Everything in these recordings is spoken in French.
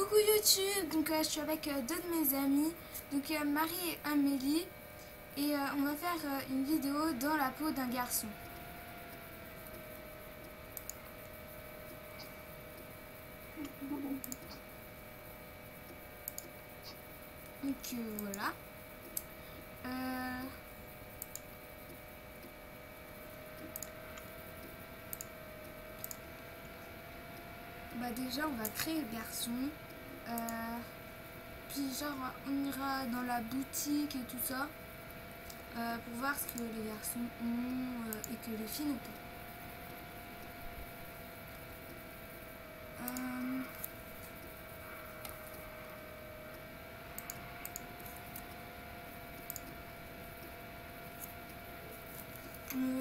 Coucou YouTube, donc je suis avec deux de mes amis, donc Marie et Amélie, et on va faire une vidéo dans la peau d'un garçon. Donc voilà. Bah déjà on va créer le garçon, puis genre on ira dans la boutique et tout ça pour voir ce que les garçons ont et que les filles n'ont pas.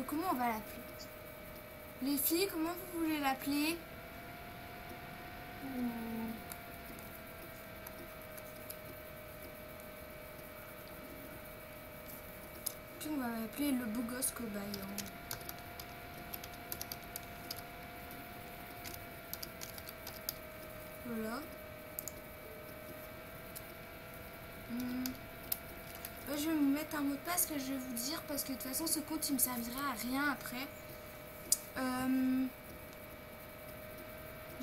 Comment on va l'appeler? Les filles, comment vous voulez l'appeler? Puis on va l'appeler le beau gosse cobaye. Voilà. Je vais me mettre un mot de passe que je vais vous dire parce que de toute façon ce compte il me servira à rien après.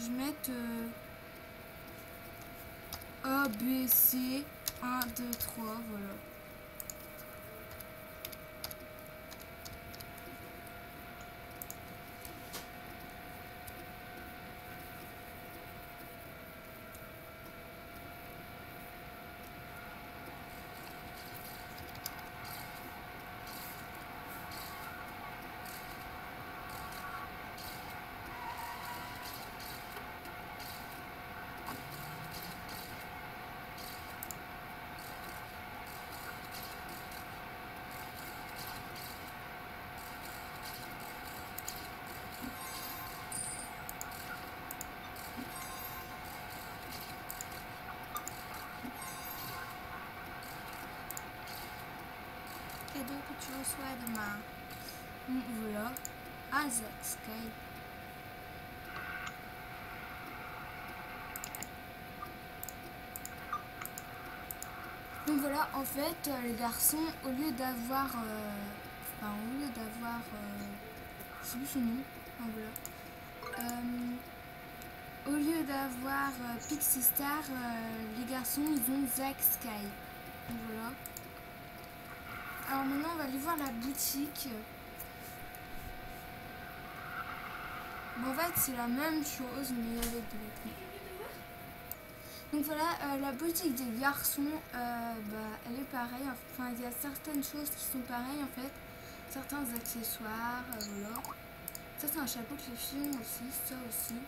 Je vais mettre A, B, C, 1, 2, 3, voilà. Cadeau que tu reçois demain. Voilà. Isaac Sky. Donc voilà, en fait, les garçons, au lieu d'avoir... je sais plus son nom. Enfin, voilà. Au lieu d'avoir Pixie Star, les garçons, ils ont Zack Sky. Donc voilà. Alors maintenant, on va aller voir la boutique. Bon, en fait, c'est la même chose, mais avec de la pluie. Donc voilà, la boutique des garçons, elle est pareille. Enfin, il y a certaines choses qui sont pareilles en fait. Certains accessoires, voilà. Ça, c'est un chapeau que les filles ont aussi, ça aussi.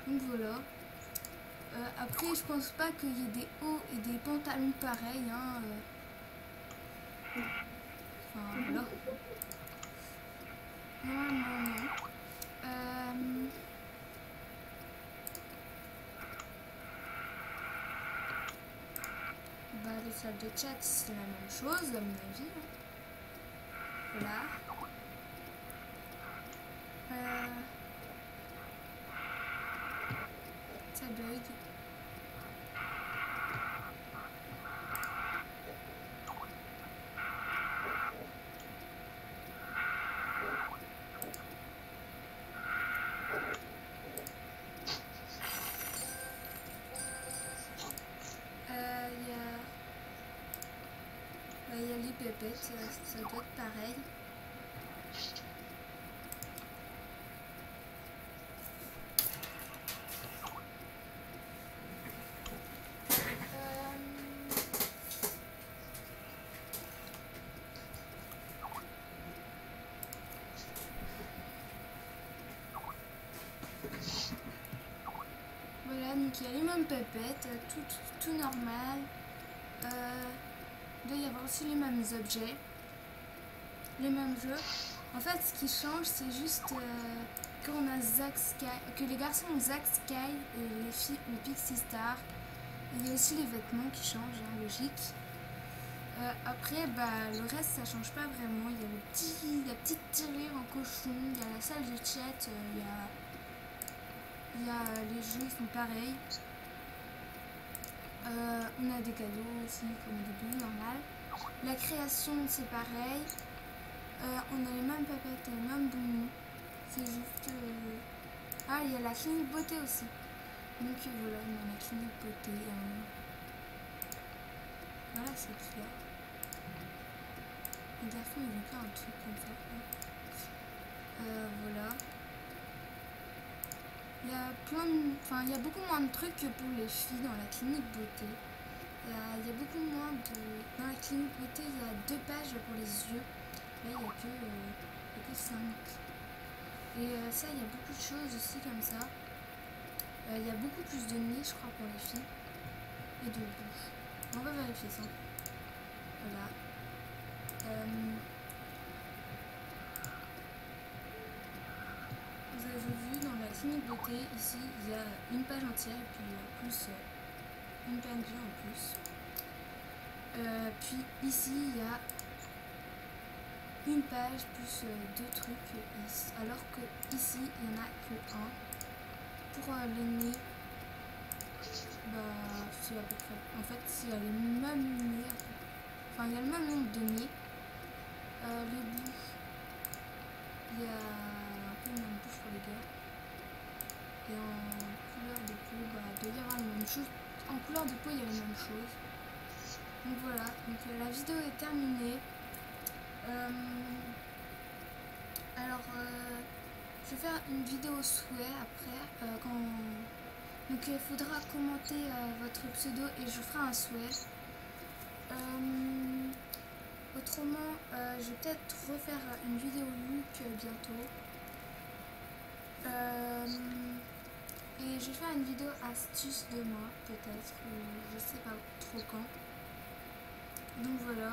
Donc voilà. Après, je pense pas qu'il y ait des hauts et des pantalons pareils. Hein, Enfin, voilà. Non. Les salles de chat, c'est la même chose, à mon avis. Voilà. Ça bug. Il y a les pépettes, ça doit être pareil. Voilà, donc il y a les mêmes pépettes, tout normal. Il doit y avoir aussi les mêmes objets, les mêmes jeux. En fait, ce qui change, c'est juste qu'on a Zack Sky, que les garçons ont Zack Sky et les filles ont Pixie Star. Il y a aussi les vêtements qui changent, hein, logique. Après, le reste, ça change pas vraiment. Il y a la petite tirelire en cochon, il y a la salle de chat, il y a Il y a les jeux sont pareils. On a des cadeaux aussi comme au début, normal. La création c'est pareil. On a les mêmes papettes et les mêmes bonbons. C'est juste... Ah, il y a la clinique beauté aussi. Donc voilà, on a la clinique beauté. Voilà, c'est clair. Le garçon il veut faire un truc comme ça. Voilà. Il y a plein de... Enfin, il y a beaucoup moins de trucs que pour les filles dans la clinique beauté. Il y a beaucoup moins de... Dans la clinique beauté, il y a 2 pages pour les yeux. Là, il n'y a que 5. Et ça, il y a beaucoup de choses aussi comme ça. Il y a beaucoup plus de nez, je crois, pour les filles. Et de bouche. On va vérifier ça. Voilà. Vous avez vu dans la clinique beauté, ici, il y a une page entière et puis plus une page en plus. Puis ici, il y a une page plus 2 trucs, alors que ici, il n'y en a que 1. Pour les nez, bah, c'est à peu près... En fait, il y a les mêmes nez. Enfin, il y a le même nombre de nez. Les bouches, il y a un peu la même bouche pour les gars. Et en couleur de peau, bah, il doit y avoir la même chose. En couleur de peau, il y a la même chose. Donc voilà, donc la vidéo est terminée. Alors, je vais faire une vidéo souhait après. Donc il faudra commenter votre pseudo et je ferai un souhait. Autrement, je vais peut-être refaire une vidéo look bientôt. Et je vais faire une vidéo astuce demain, peut-être, ou je sais pas trop quand. Donc voilà.